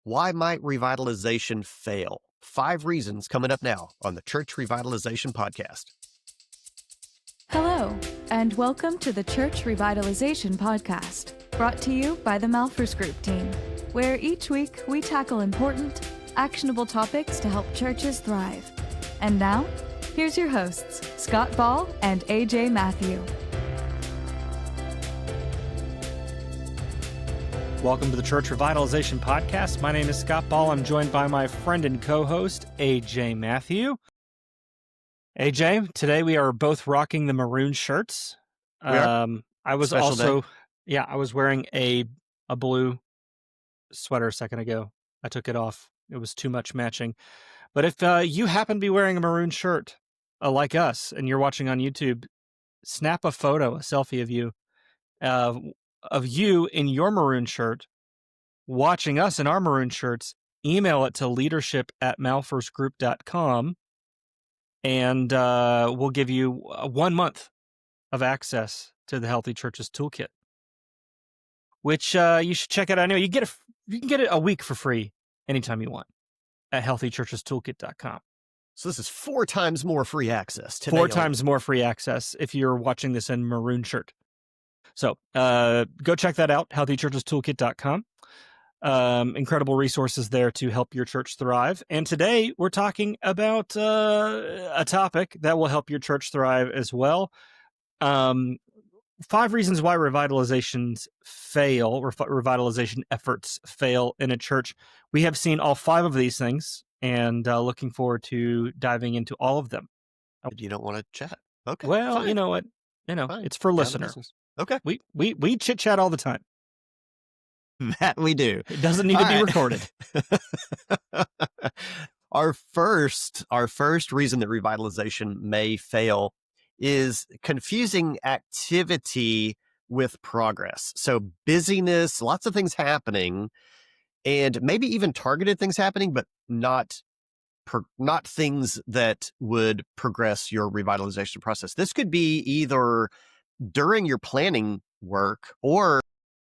Why might revitalization fail? 5 reasons coming up now on the Church Revitalization Podcast. Hello, and welcome to the Church Revitalization Podcast, brought to you by the Malphurs Group team, where each week we tackle important, actionable topics to help churches thrive. And now, here's your hosts, Scott Ball and A.J. Mathieu. Welcome to the Church Revitalization Podcast. My name is Scott Ball. I'm joined by my friend and co-host, A.J. Mathieu. A.J., today we are both rocking the maroon shirts. I was Special also, I was wearing a blue sweater a second ago. I took it off. It was too much matching. But if you happen to be wearing a maroon shirt like us and you're watching on YouTube, snap a photo, a selfie of you in your maroon shirt, watching us in our maroon shirts. Email it to leadership@malphursgroup.com, and we'll give you 1 month of access to the Healthy Churches Toolkit, which you should check out. I know you can get it a week for free anytime you want at healthychurchestoolkit.com. So this is 4 times more free access today. 4 times more free access if you're watching this in maroon shirt. So go check that out, healthychurchestoolkit.com. Incredible resources there to help your church thrive. And today we're talking about a topic that will help your church thrive as well. 5 reasons why revitalizations fail, or revitalization efforts fail in a church. We have seen all 5 of these things, and looking forward to diving into all of them. You don't want to chat? Okay. Well, fine. you know what? Fine. It's for Down to listener. business. Okay. We chit chat all the time. That we do. It doesn't need to be recorded. Our first reason that revitalization may fail is confusing activity with progress. So busyness, lots of things happening, and maybe even targeted things happening, but not things that would progress your revitalization process. This could be either during your planning work, or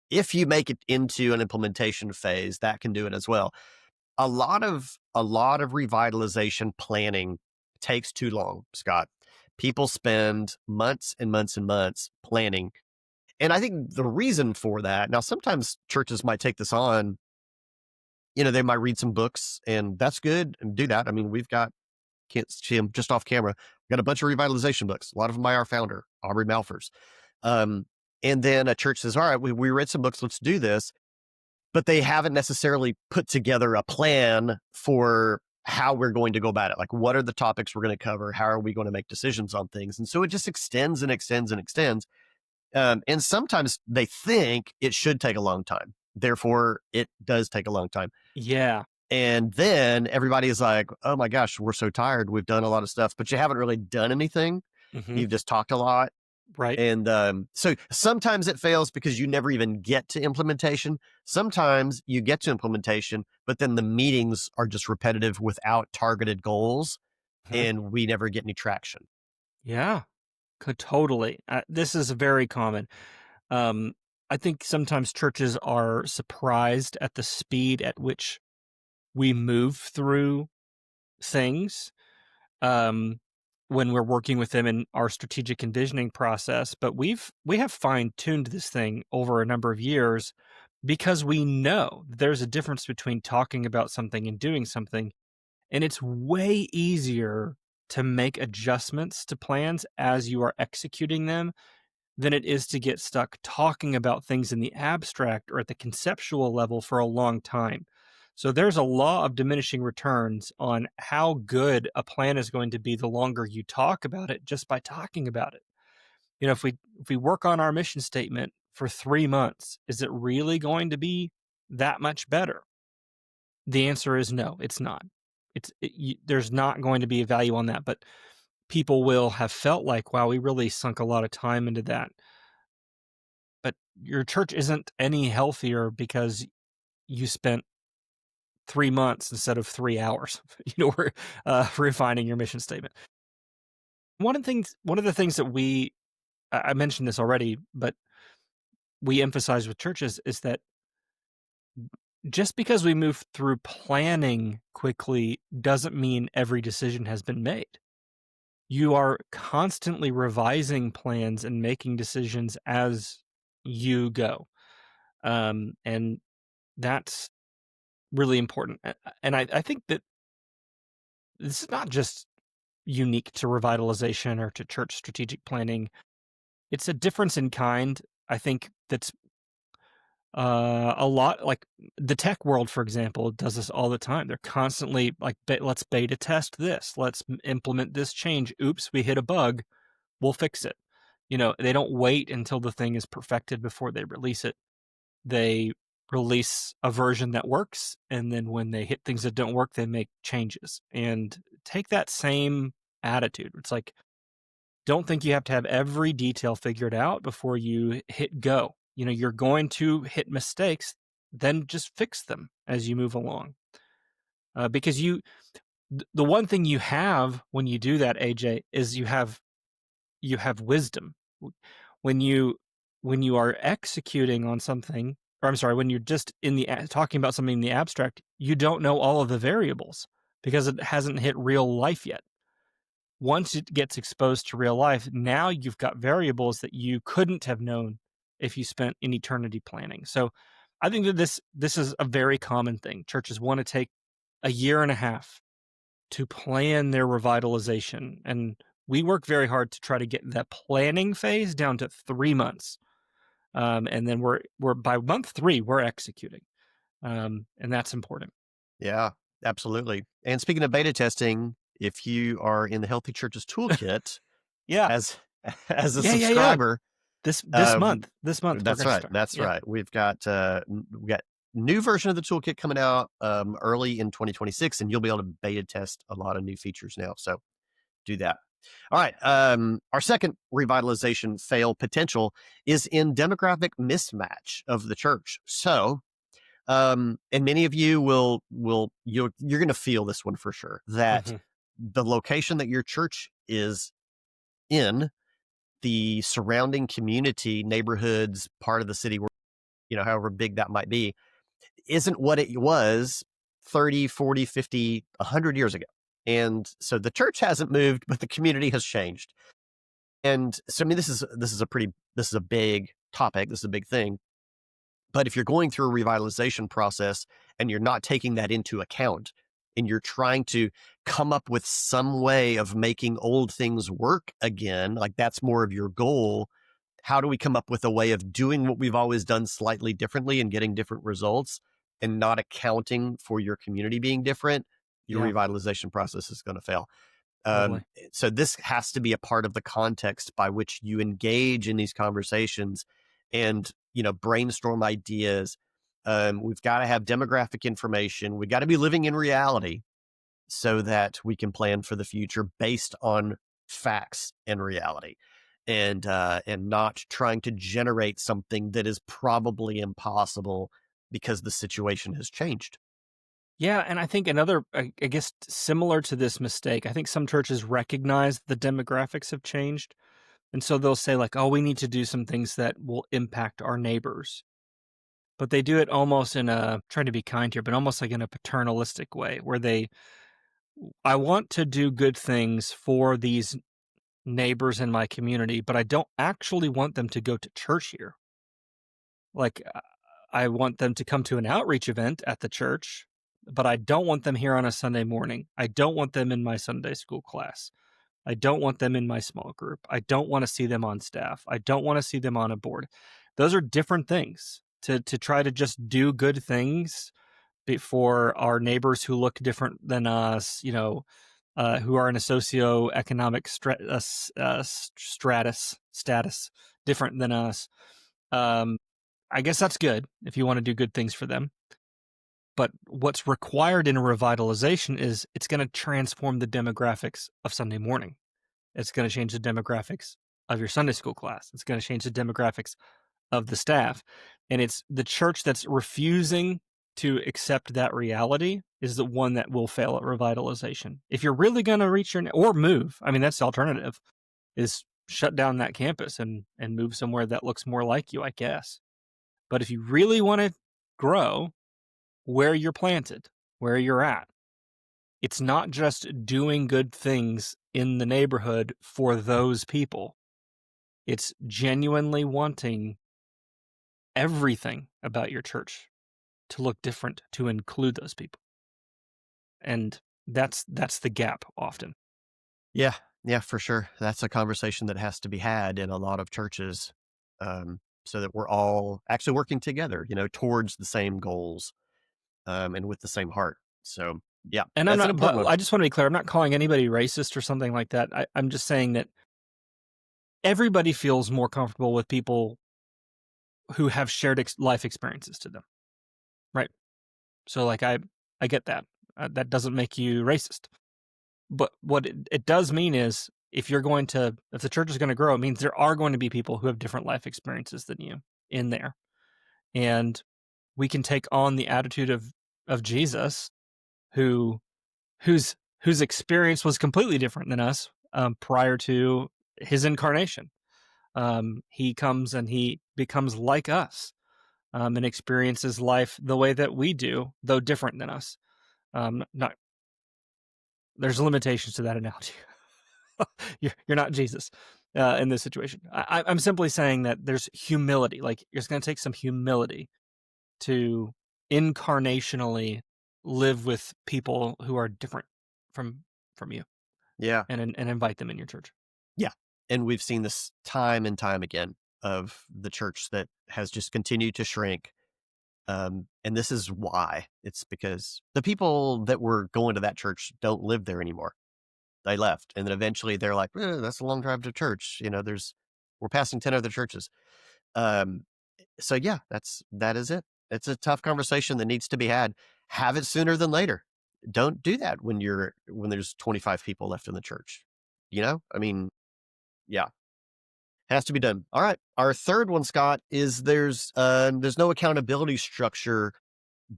if you make it into an implementation phase, that can do it as well. A lot of revitalization planning takes too long, Scott. People spend months and months and months planning. And I think the reason for that, now sometimes churches might take this on, they might read some books, and that's good, and do that. I mean, can't see him just off camera, we've got a bunch of revitalization books, a lot of them by our founder, Aubrey Malphurs. And then a church says, all right, we read some books, let's do this. But they haven't necessarily put together a plan for how we're going to go about it. Like, what are the topics we're going to cover? How are we going to make decisions on things? And so it just extends and extends and extends. And sometimes they think it should take a long time. Therefore, it does take a long time. Yeah. And then everybody is like, oh my gosh, we're so tired. We've done a lot of stuff, but you haven't really done anything. Mm-hmm. You've just talked a lot. Right. And so sometimes it fails because you never even get to implementation. Sometimes you get to implementation, but then the meetings are just repetitive without targeted goals, and we never get any traction. Yeah, totally. This is very common. I think sometimes churches are surprised at the speed at which we move through things when we're working with them in our strategic envisioning process. But we have fine-tuned this thing over a number of years, because we know there's a difference between talking about something and doing something. And it's way easier to make adjustments to plans as you are executing them than it is to get stuck talking about things in the abstract or at the conceptual level for a long time. So there's a law of diminishing returns on how good a plan is going to be the longer you talk about it just by talking about it. If we work on our mission statement for 3 months, is it really going to be that much better? The answer is no, it's not. There's not going to be a value on that, but people will have felt like, wow, we really sunk a lot of time into that. But your church isn't any healthier because you spent 3 months instead of 3 hours, refining your mission statement. One of the things that I mentioned this already, but we emphasize with churches is that just because we move through planning quickly doesn't mean every decision has been made. You are constantly revising plans and making decisions as you go. And that's really important. And I think that this is not just unique to revitalization or to church strategic planning. It's a difference in kind. I think that's a lot like the tech world, for example, does this all the time. They're constantly like, let's beta test this. Let's implement this change. Oops, we hit a bug. We'll fix it. They don't wait until the thing is perfected before they release it. They release a version that works, and then when they hit things that don't work, they make changes. And take that same attitude. It's like, don't think you have to have every detail figured out before you hit go. You're going to hit mistakes, then just fix them as you move along. Because the one thing you have when you do that, AJ, is you have wisdom. When you are executing on something, or I'm sorry, when you're just talking about something in the abstract, you don't know all of the variables because it hasn't hit real life yet. Once it gets exposed to real life, now you've got variables that you couldn't have known if you spent an eternity planning. So I think that this is a very common thing. Churches want to take a year and a half to plan their revitalization. And we work very hard to try to get that planning phase down to 3 months. And then we're by month 3, we're executing. And that's important. Yeah, absolutely. And speaking of beta testing, if you are in the Healthy Churches Toolkit Yeah. as a subscriber, This month that's we're right. gonna start. That's right. We've got new version of the toolkit coming out early in 2026, and you'll be able to beta test a lot of new features now. So do that. All right. Our second revitalization fail potential is in demographic mismatch of the church. So, and many of you you're going to feel this one for sure, that the location that your church is in, the surrounding community, neighborhoods, part of the city, however big that might be, isn't what it was 30, 40, 50, 100 years ago. And so the church hasn't moved, but the community has changed. And so, I mean, this is a big topic. This is a big thing. But if you're going through a revitalization process and you're not taking that into account, and you're trying to come up with some way of making old things work again, like that's more of your goal. How do we come up with a way of doing what we've always done slightly differently and getting different results, and not accounting for your community being different? Your revitalization process is going to fail. Totally. So this has to be a part of the context by which you engage in these conversations and, brainstorm ideas. We've got to have demographic information. We've got to be living in reality so that we can plan for the future based on facts and reality, and not trying to generate something that is probably impossible because the situation has changed. Yeah, and I think another, I guess, similar to this mistake, I think some churches recognize the demographics have changed. And so they'll say like, oh, we need to do some things that will impact our neighbors. But they do it almost in trying to be kind here, but almost like in a paternalistic way where I want to do good things for these neighbors in my community, but I don't actually want them to go to church here. Like, I want them to come to an outreach event at the church, but I don't want them here on a Sunday morning. I don't want them in my Sunday school class. I don't want them in my small group. I don't want to see them on staff. I don't want to see them on a board. Those are different things. To try to just do good things for our neighbors who look different than us, who are in a socioeconomic status different than us. I guess that's good if you want to do good things for them. But what's required in a revitalization is it's going to transform the demographics of Sunday morning. It's going to change the demographics of your Sunday school class. It's going to change the demographics of the staff. And it's the church that's refusing to accept that reality is the one that will fail at revitalization. If you're really going to reach or move, I mean, that's the alternative, is shut down that campus and move somewhere that looks more like you, I guess. But if you really want to grow, where you're planted, where you're at. It's not just doing good things in the neighborhood for those people. It's genuinely wanting everything about your church to look different, to include those people. And that's the gap often. Yeah, yeah, for sure. That's a conversation that has to be had in a lot of churches, so that we're all actually working together, towards the same goals, and with the same heart. So, yeah, And I'm that's an not, important but one. I just want to be clear, I'm not calling anybody racist or something like that. I'm just saying that everybody feels more comfortable with people who have shared life experiences to them, right? So, like, I get that. That doesn't make you racist. But what it does mean is if the church is going to grow, it means there are going to be people who have different life experiences than you in there. And we can take on the attitude of Jesus, whose experience was completely different than us prior to his incarnation. He comes and he becomes like us and experiences life the way that we do, though different than us. Not There's limitations to that analogy. You're not Jesus in this situation. I'm simply saying that there's humility. Like, it's going to take some humility to incarnationally live with people who are different from you. Yeah, and invite them in your church. yeah, and we've seen this time and time again of the church that has just continued to shrink. And this is why. It's because the people that were going to that church don't live there anymore. They left, and then eventually they're like, "That's a long drive to church." We're passing 10 other churches. Um, so yeah, that is it. It's a tough conversation that needs to be had. Have it sooner than later. Don't do that when there's 25 people left in the church. I mean, yeah, has to be done. All right, our third one, Scott, is there's no accountability structure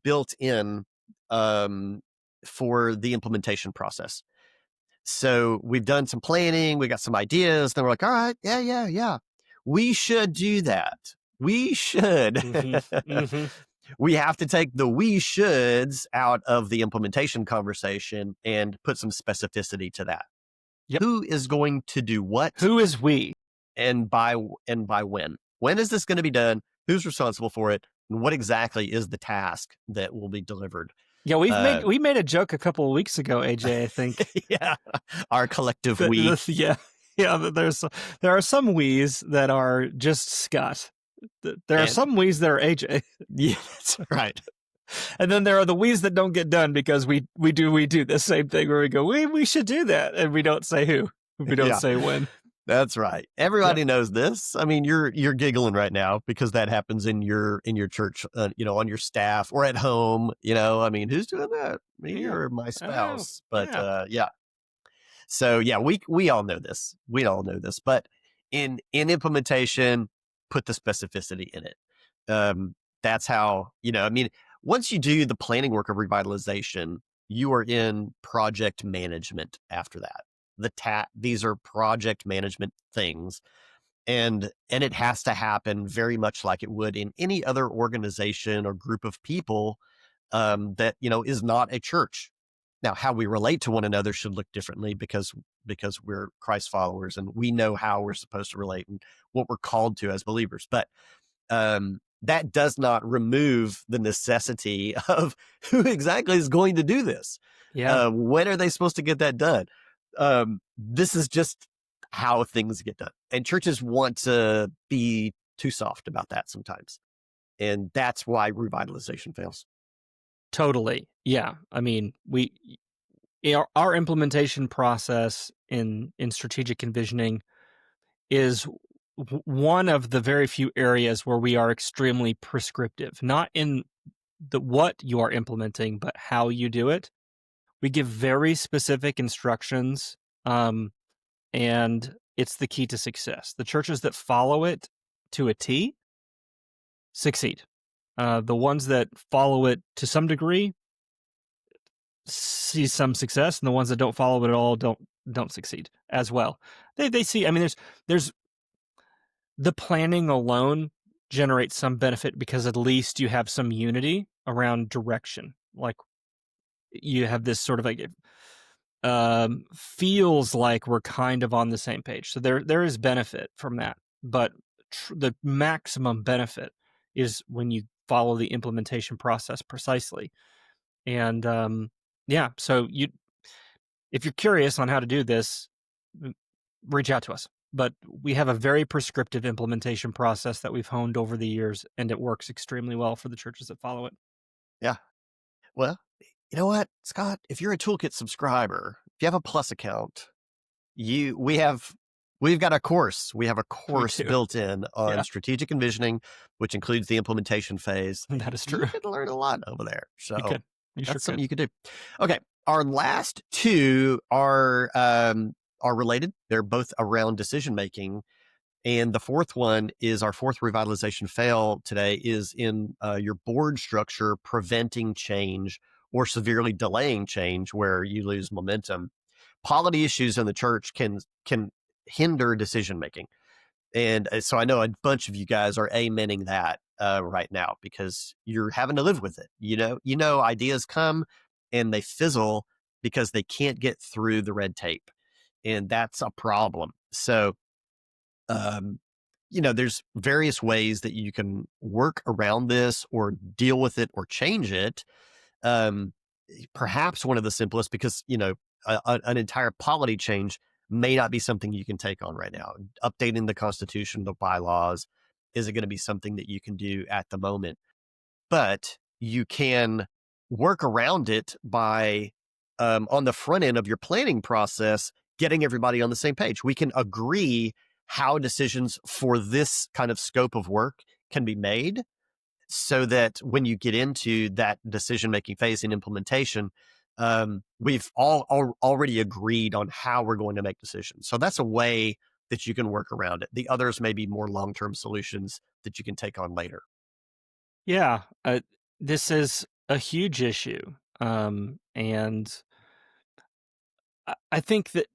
built in for the implementation process. So we've done some planning, we got some ideas, then we're like, all right, yeah. We should do that. We should. Mm-hmm. Mm-hmm. We have to take the we shoulds out of the implementation conversation and put some specificity to that. Yep. Who is going to do what? Who is we? And by when? When is this going to be done? Who's responsible for it? And what exactly is the task that will be delivered? Yeah, we made a joke a couple of weeks ago, AJ, I think. Yeah, our collective we. Yeah. There are some we's that are just Scott. There are some we's that are AJ. Yeah, that's right. And then there are the we's that don't get done because we do the same thing where we go, we should do that, and we don't say who. We don't say when. That's right. Everybody knows this. I mean, you're giggling right now because that happens in your church, on your staff or at home. I mean, who's doing that? Me or my spouse? But yeah. So yeah, we all know this. We all know this. But in implementation, put the specificity in it. That's how I mean, once you do the planning work of revitalization, you are in project management after that. These are project management things, and it has to happen very much like it would in any other organization or group of people that is not a church. Now, how we relate to one another should look differently because we're Christ followers and we know how we're supposed to relate and what we're called to as believers. But that does not remove the necessity of who exactly is going to do this. Yeah. When are they supposed to get that done? This is just how things get done. And churches want to be too soft about that sometimes. And that's why revitalization fails. Totally. Yeah. I mean, our implementation process in strategic envisioning is one of the very few areas where we are extremely prescriptive, not in what you are implementing, but how you do it. We give very specific instructions, and it's the key to success. The churches that follow it to a T succeed. The ones that follow it to some degree see some success, and the ones that don't follow it at all don't succeed as well. They see. I mean, there's the planning alone generates some benefit because at least you have some unity around direction. Like you have this sort of like feels like we're kind of on the same page. So there is benefit from that, but the maximum benefit is when you follow the implementation process precisely. And yeah, so if you're curious on how to do this, reach out to us. But we have a very prescriptive implementation process that we've honed over the years, and it works extremely well for the churches that follow it. Yeah. Well, you know what, Scott? If you're a Toolkit subscriber, if you have a Plus account, we've got a course. We have a course built in on strategic envisioning, which includes the implementation phase. That is true. You could learn a lot over there. So that's something you could do. Okay. Our last two are related. They're both around decision making. And the fourth one is our fourth revitalization fail today is in your board structure, preventing change or severely delaying change where you lose momentum. Polity issues in the church can hinder decision making. And so I know a bunch of you guys are amening that right now because you're having to live with it. You know, ideas come and they fizzle because they can't get through the red tape. And that's a problem. So there's various ways that you can work around this or deal with it or change it. Perhaps one of the simplest, because, an entire polity change may not be something you can take on right now. Updating the Constitution, the bylaws, isn't going to be something that you can do at the moment. But you can work around it by, on the front end of your planning process, getting everybody on the same page. We can agree how decisions for this kind of scope of work can be made so that when you get into that decision-making phase in implementation, we've already agreed on how we're going to make decisions. So that's a way that you can work around it. The others may be more long-term solutions that you can take on later. Yeah, this is a huge issue. And I think that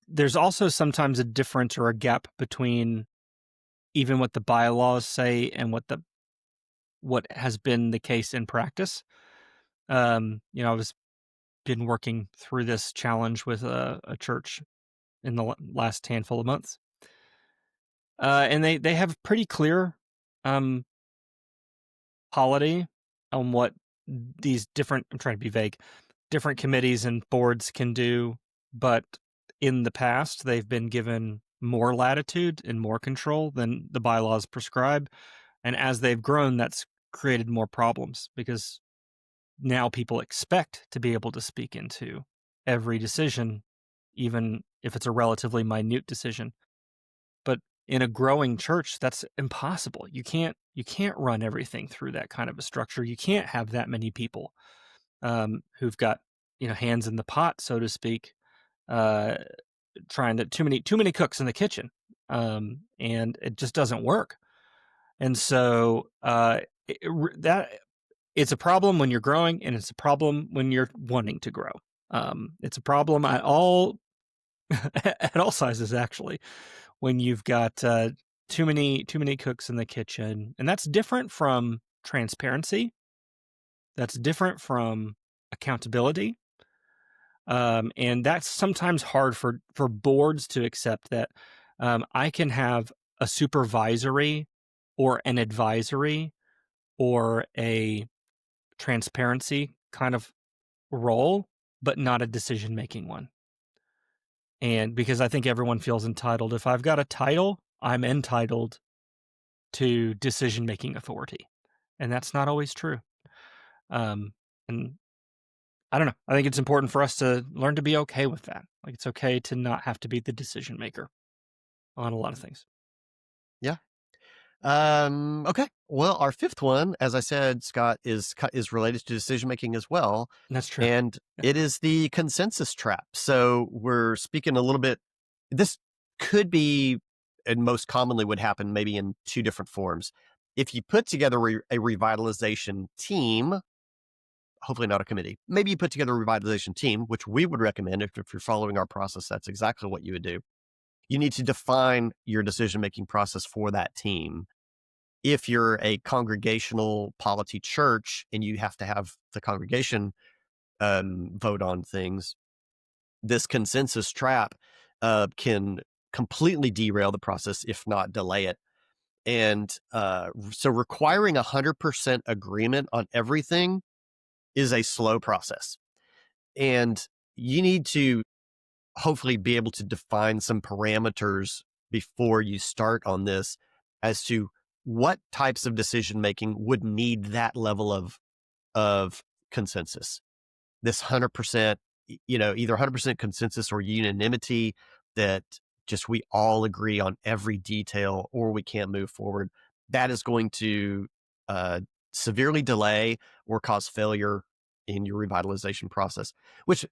there's also sometimes a difference or a gap between even what the bylaws say and what has been the case in practice. I was been working through this challenge with a church in the last handful of months, and they have pretty clear polity on what these different. I'm trying to be vague. Different committees and boards can do, but in the past they've been given more latitude and more control than the bylaws prescribe. And as they've grown, that's created more problems because now people expect to be able to speak into every decision, even if it's a relatively minute decision. But in a growing church, that's impossible. You can't run everything through that kind of a structure. You can't have that many people who've got hands in the pot, so to speak, trying to too many cooks in the kitchen, and it just doesn't work. And so it's a problem when you're growing, and it's a problem when you're wanting to grow. It's a problem at all at all sizes, actually, when you've got too many cooks in the kitchen, and that's different from transparency. That's different from accountability. And that's sometimes hard for boards to accept that I can have a supervisory or an advisory or a transparency kind of role, but not a decision-making one. And because I think everyone feels entitled. If I've got a title, I'm entitled to decision-making authority. And that's not always true. And I don't know. I think it's important for us to learn to be okay with that. Like, it's okay to not have to be the decision maker on a lot of things. Yeah. Okay. Well, our fifth one, as I said, Scott, is related to decision making as well. That's true. And it is the consensus trap. So we're speaking a little bit. This could be, and most commonly would happen, maybe in two different forms. If you put together a revitalization team, hopefully not a committee, maybe you put together a revitalization team, which we would recommend if you're following our process. That's exactly what you would do. You need to define your decision-making process for that team. if you're a congregational polity church and you have to have the congregation vote on things, this consensus trap can completely derail the process, if not delay it. And so requiring 100% agreement on everything is a slow process. And you need to hopefully be able to define some parameters before you start on this as to what types of decision making would need that level of consensus. This 100%, either 100% consensus or unanimity that just we all agree on every detail or we can't move forward. That is going to severely delay or cause failure in your revitalization process, which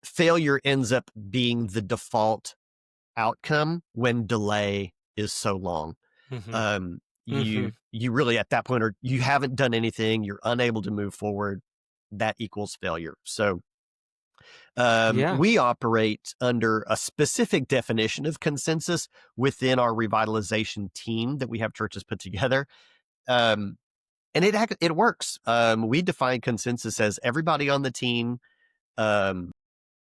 failure ends up being the default outcome when delay is so long. Mm-hmm. You really at that point you haven't done anything, you're unable to move forward. That equals failure. So Yeah. we operate under a specific definition of consensus within our revitalization team that we have churches put together. And it works. We define consensus as everybody on the team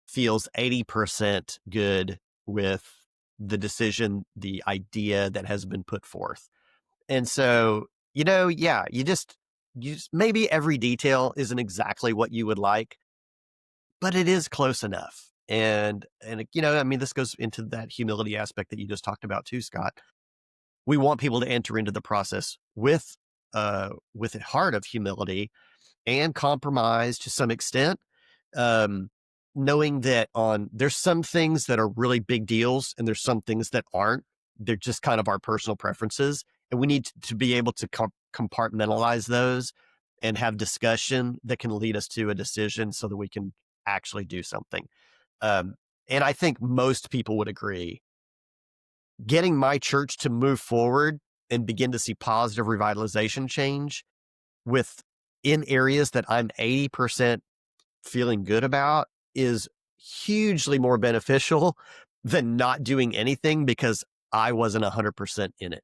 feels 80% good with the decision, the idea that has been put forth. And so, you just maybe every detail isn't exactly what you would like, but it is close enough. And this goes into that humility aspect that you just talked about too, Scott. We want people to enter into the process with a heart of humility and compromise to some extent, knowing that there's some things that are really big deals and there's some things that aren't. They're just kind of our personal preferences, and we need to be able to compartmentalize those and have discussion that can lead us to a decision so that we can actually do something. And I think most people would agree. Getting my church to move forward and begin to see positive revitalization change in areas that I'm 80% feeling good about is hugely more beneficial than not doing anything because I wasn't 100% in it.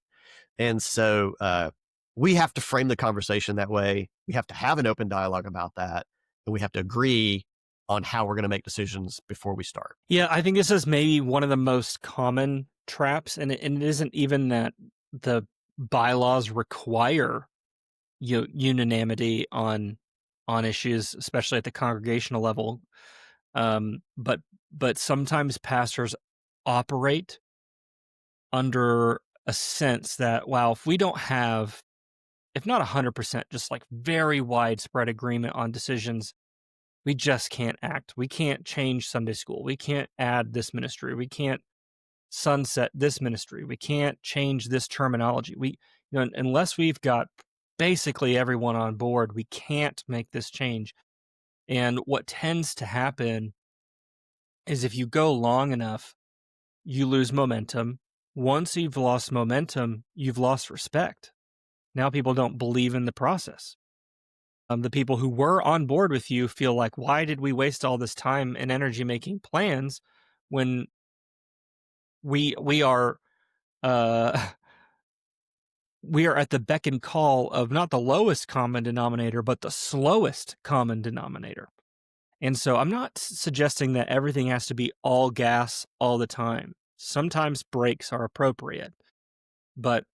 And so we have to frame the conversation that way. We have to have an open dialogue about that. And we have to agree on how we're going to make decisions before we start. Yeah, I think this is maybe one of the most common traps, and it isn't even that the bylaws require unanimity on issues, especially at the congregational level. But sometimes pastors operate under a sense that, wow, if we don't have, if not 100%, just like very widespread agreement on decisions, we just can't act. We can't change Sunday school. We can't add this ministry. We can't sunset this ministry. We can't change this terminology. Unless we've got basically everyone on board, we can't make this change. And what tends to happen is if you go long enough, you lose momentum. Once you've lost momentum, you've lost respect. Now people don't believe in the process. The people who were on board with you feel like, why did we waste all this time and energy making plans when we are we are at the beck and call of not the lowest common denominator, but the slowest common denominator. And so I'm not suggesting that everything has to be all gas all the time. Sometimes brakes are appropriate, but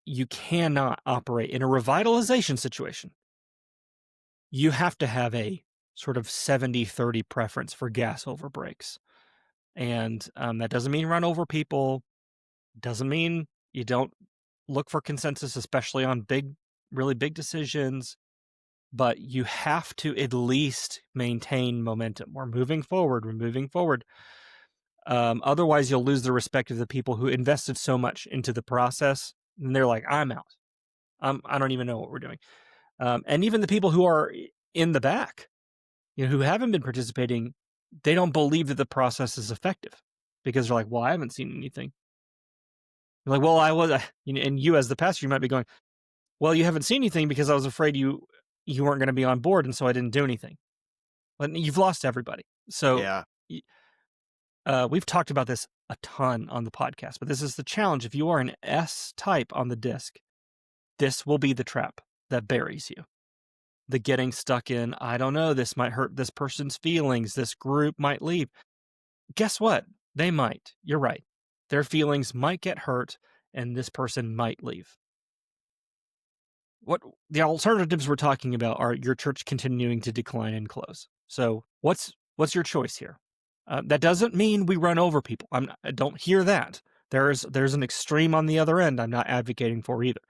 you cannot operate in a revitalization situation. You have to have a sort of 70-30 preference for gas over brakes. And that doesn't mean run over people. Doesn't mean you don't look for consensus, especially on really big decisions. But you have to at least maintain momentum. We're moving forward. Otherwise, you'll lose the respect of the people who invested so much into the process. And they're like, I'm out. I don't even know what we're doing. And even the people who are in the back, who haven't been participating, they don't believe that the process is effective because they're like, well, I haven't seen anything. You're like, well, I was, and you as the pastor, you might be going, well, you haven't seen anything because I was afraid you weren't going to be on board, and so I didn't do anything. But you've lost everybody. So yeah. we've talked about this a ton on the podcast, but this is the challenge. If you are an S type on the disc, this will be the trap that buries you. The getting stuck in, I don't know, this might hurt this person's feelings, this group might leave. Guess what? They might. You're right. Their feelings might get hurt, and this person might leave. What the alternatives we're talking about are your church continuing to decline and close. So what's your choice here? That doesn't mean we run over people. I don't hear that. There's an extreme on the other end I'm not advocating for either.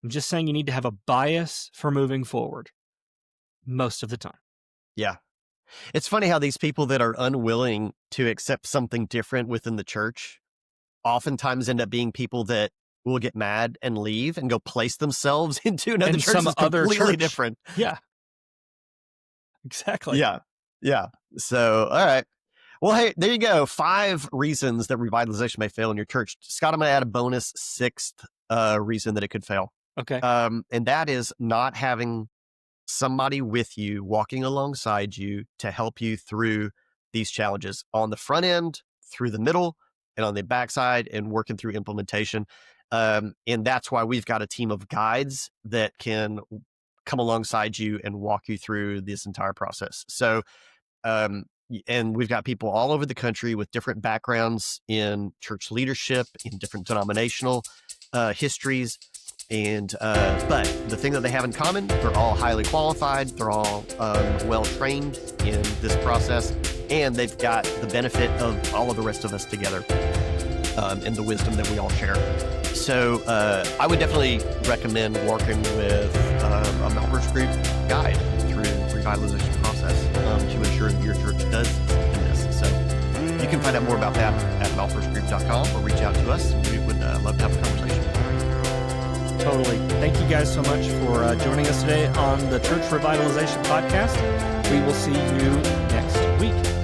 I'm just saying you need to have a bias for moving forward most of the time. Yeah. It's funny how these people that are unwilling to accept something different within the church oftentimes end up being people that will get mad and leave and go place themselves into another church some that's other completely church. different. Yeah. Exactly. Yeah. So, all right. Well, hey, there you go. 5 reasons that revitalization may fail in your church. Scott, I'm going to add a bonus 6th reason that it could fail. Okay. And that is not having somebody with you, walking alongside you to help you through these challenges on the front end, through the middle, and on the backside, and working through implementation. And that's why we've got a team of guides that can come alongside you and walk you through this entire process. So, and we've got people all over the country with different backgrounds in church leadership, in different denominational histories. And but the thing that they have in common, they're all highly qualified. They're all well trained in this process, and they've got the benefit of all of the rest of us together and the wisdom that we all share. So I would definitely recommend working with a Melvers Group guide through the revitalization process to ensure that your church does in this. So you can find out more about that at melversgroup.com or reach out to us. We would love to have a conversation. Totally. Thank you guys so much for joining us today on the Church Revitalization Podcast. We will see you next week.